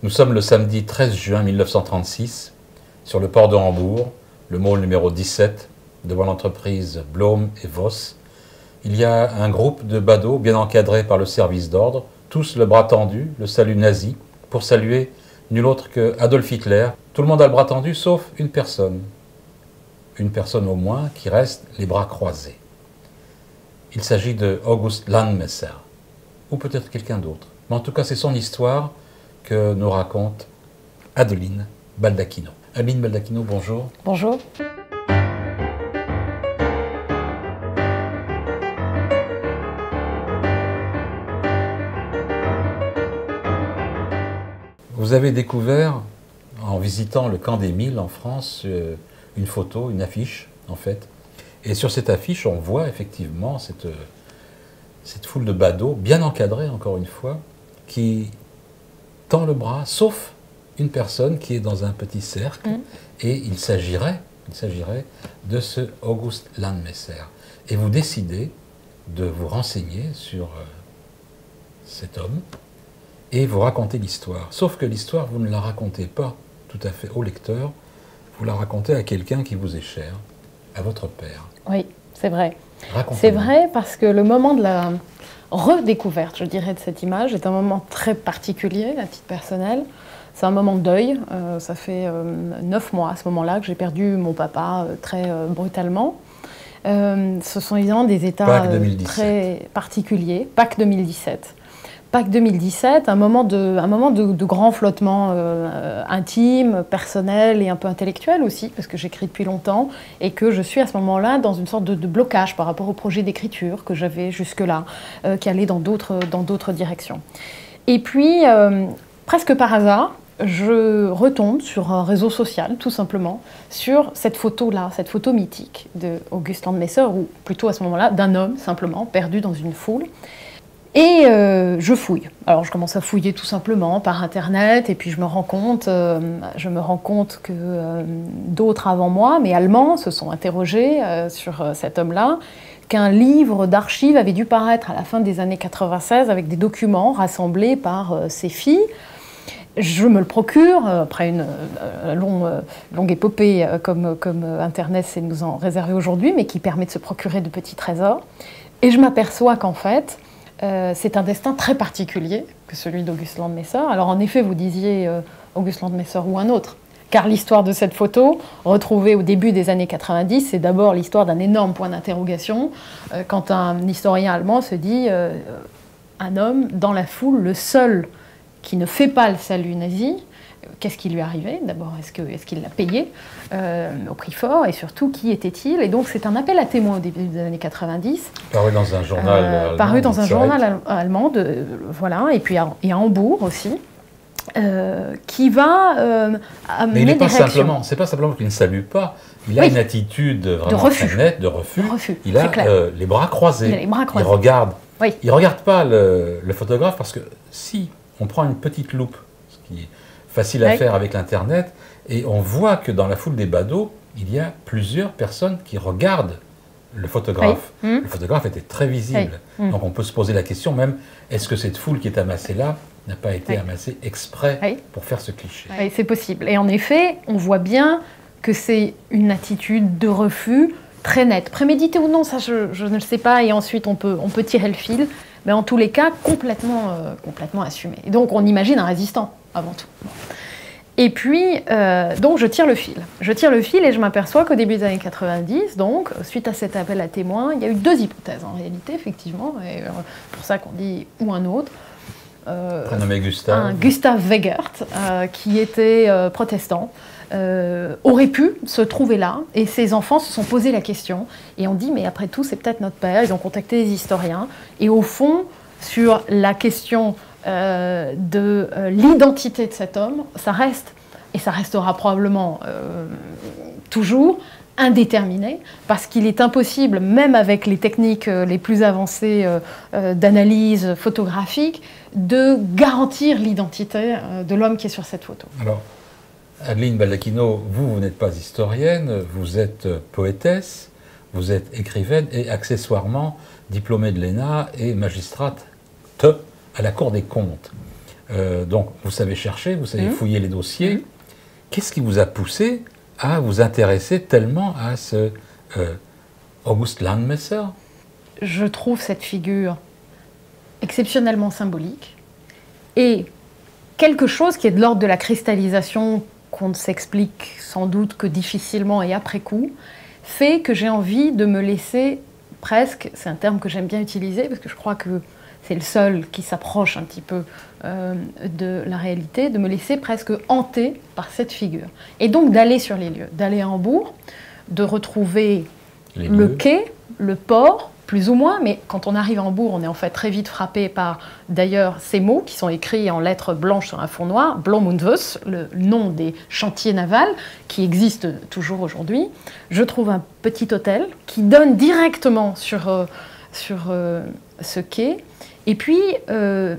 Nous sommes le samedi 13 juin 1936, sur le port de Hambourg, le môle numéro 17, devant l'entreprise Blohm et Voss. Il y a un groupe de badauds bien encadrés par le service d'ordre, tous le bras tendu, le salut nazi, pour saluer nul autre que Adolf Hitler. Tout le monde a le bras tendu, sauf une personne. Une personne au moins qui reste les bras croisés. Il s'agit de August Landmesser, ou peut-être quelqu'un d'autre. Mais en tout cas, c'est son histoire que nous raconte Adeline Baldacchino. Adeline Baldacchino, bonjour. Bonjour. Vous avez découvert, en visitant le camp des Milles en France, une photo, une affiche, en fait. Et sur cette affiche, on voit effectivement cette foule de badauds, bien encadrée, encore une fois, qui tend le bras, sauf une personne qui est dans un petit cercle, et il s'agirait de ce August Landmesser. Et vous décidez de vous renseigner sur cet homme, et vous racontez l'histoire. Sauf que l'histoire, vous ne la racontez pas tout à fait au lecteur, vous la racontez à quelqu'un qui vous est cher, à votre père. Oui, c'est vrai. Racontez-moi. C'est vrai parce que le moment de la redécouverte, je dirais, de cette image est un moment très particulier à titre personnel. C'est un moment de deuil. Ça fait 9 mois à ce moment-là que j'ai perdu mon papa très brutalement. Ce sont évidemment des états très particuliers. Pâques 2017. Pâques 2017, un moment de grand flottement intime, personnel et un peu intellectuel aussi, parce que j'écris depuis longtemps et que je suis à ce moment-là dans une sorte de blocage par rapport au projet d'écriture que j'avais jusque-là, qui allait dans d'autres directions. Et puis, presque par hasard, je retombe sur un réseau social, tout simplement, sur cette photo-là, cette photo mythique de August Landmesser, ou plutôt à ce moment-là, d'un homme, simplement, perdu dans une foule. Et je fouille. Alors je commence à fouiller tout simplement par Internet et puis je me rends compte que d'autres avant moi, mais allemands, se sont interrogés sur cet homme-là, qu'un livre d'archives avait dû paraître à la fin des années 96 avec des documents rassemblés par ses filles. Je me le procure, après une longue épopée comme Internet sait nous en réserver aujourd'hui, mais qui permet de se procurer de petits trésors. Et je m'aperçois qu'en fait, c'est un destin très particulier que celui d'August Landmesser. Alors en effet, vous disiez August Landmesser ou un autre, car l'histoire de cette photo, retrouvée au début des années 90, c'est d'abord l'histoire d'un énorme point d'interrogation, quand un historien allemand se dit un homme dans la foule, le seul qui ne fait pas le salut nazi, qu'est-ce qui lui est arrivé? D'abord, est-ce qu'il l'a payé au prix fort? Et surtout, qui était-il? Et donc, c'est un appel à témoins au début des années 90. Paru dans un journal allemand. Paru dans un journal allemand, voilà, et puis à Hambourg aussi, qui va amener Mais il n'est pas des réactions. simplement, c'est pas simplement qu'il ne salue pas, il a une attitude vraiment très nette de refus. Il a les bras croisés. Il a les bras croisés. Il regarde. Oui. Il regarde pas le photographe parce que si on prend une petite loupe, ce qui est facile à faire avec l'Internet, et on voit que dans la foule des badauds, il y a plusieurs personnes qui regardent le photographe. Le photographe était très visible. Donc on peut se poser la question même, est-ce que cette foule qui est amassée là n'a pas été amassée exprès pour faire ce cliché? Oui, c'est possible. Et en effet, on voit bien que c'est une attitude de refus très nette. Prémédité ou non, ça je ne le sais pas, et ensuite on peut tirer le fil, mais en tous les cas, complètement assumé. Et donc on imagine un résistant, avant tout. Et puis, donc je tire le fil. Je tire le fil et je m'aperçois qu'au début des années 90, donc, suite à cet appel à témoins, il y a eu 2 hypothèses en réalité, effectivement, et pour ça qu'on dit ou un autre. Prénommé Gustave. Un Gustav Weigert, qui était protestant, aurait pu se trouver là, et ses enfants se sont posé la question, et ont dit, mais après tout, c'est peut-être notre père. Ils ont contacté les historiens, et au fond, sur la question de l'identité de cet homme, ça reste, et ça restera probablement toujours, indéterminé, parce qu'il est impossible, même avec les techniques les plus avancées d'analyse photographique, de garantir l'identité de l'homme qui est sur cette photo. Alors, Adeline Baldacchino, vous n'êtes pas historienne, vous êtes poétesse, vous êtes écrivaine et accessoirement diplômée de l'ENA et magistrate à la Cour des comptes. Donc, vous savez chercher, vous savez fouiller les dossiers. Qu'est-ce qui vous a poussé à vous intéresser tellement à ce August Landmesser? Je trouve cette figure exceptionnellement symbolique et quelque chose qui est de l'ordre de la cristallisation qu'on ne s'explique sans doute que difficilement et après coup, fait que j'ai envie de me laisser presque, c'est un terme que j'aime bien utiliser parce que je crois que c'est le seul qui s'approche un petit peu de la réalité, de me laisser presque hanter par cette figure. Et donc d'aller sur les lieux, d'aller à Hambourg, de retrouver le quai, le port, plus ou moins, mais quand on arrive à Hambourg, on est en fait très vite frappé par, d'ailleurs, ces mots qui sont écrits en lettres blanches sur un fond noir, Blom-und-Voss, le nom des chantiers navals, qui existent toujours aujourd'hui. Je trouve un petit hôtel qui donne directement sur ce quai, et puis,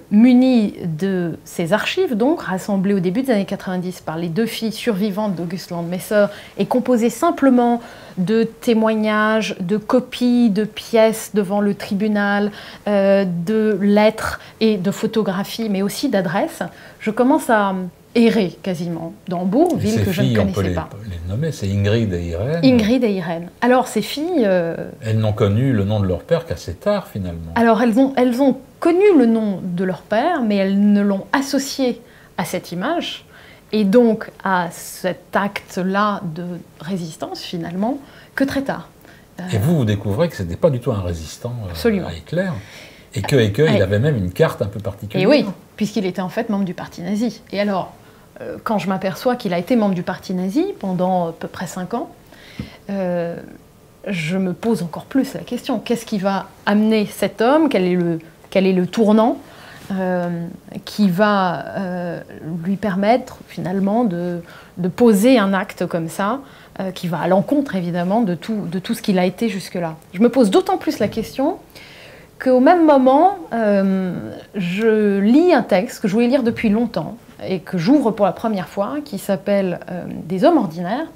muni de ces archives, donc, rassemblées au début des années 90 par les deux filles survivantes d'August Landmesser, et composées simplement de témoignages, de copies, de pièces devant le tribunal, de lettres et de photographies, mais aussi d'adresses, je commence à errer quasiment dans Hambourg, ville que je ne connaissais pas. On peut les nommer, c'est Ingrid et Irène. Ingrid et Irène. Alors, ces filles... Elles n'ont connu le nom de leur père qu'assez tard, finalement. Alors, elles ont connu le nom de leur père, mais elles ne l'ont associé à cette image, et donc à cet acte-là de résistance, finalement, que très tard. Et vous découvrez que ce n'était pas du tout un résistant à Hitler, et qu'il avait même une carte un peu particulière. Et oui, puisqu'il était en fait membre du parti nazi. Et alors, quand je m'aperçois qu'il a été membre du parti nazi pendant à peu près 5 ans, je me pose encore plus la question. Qu'est-ce qui va amener cet homme? Quel est le tournant qui va lui permettre finalement de poser un acte comme ça, qui va à l'encontre évidemment de tout ce qu'il a été jusque-là. Je me pose d'autant plus la question qu'au même moment, je lis un texte que je voulais lire depuis longtemps et que j'ouvre pour la première fois, qui s'appelle « Des hommes ordinaires »,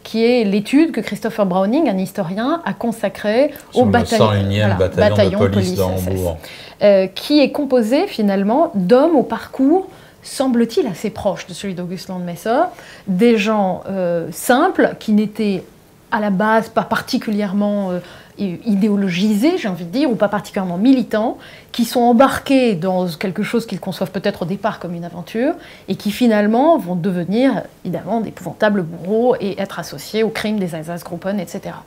qui est l'étude que Christopher Browning, un historien, a consacrée au bataillon de police d'Hambourg, qui est composé finalement d'hommes au parcours, semble-t-il, assez proche de celui d'August Landmesser, des gens simples, qui n'étaient à la base pas particulièrement idéologisés, j'ai envie de dire, ou pas particulièrement militants, qui sont embarqués dans quelque chose qu'ils conçoivent peut-être au départ comme une aventure, et qui finalement vont devenir évidemment d'épouvantables bourreaux et être associés aux crimes des Einsatzgruppen, etc.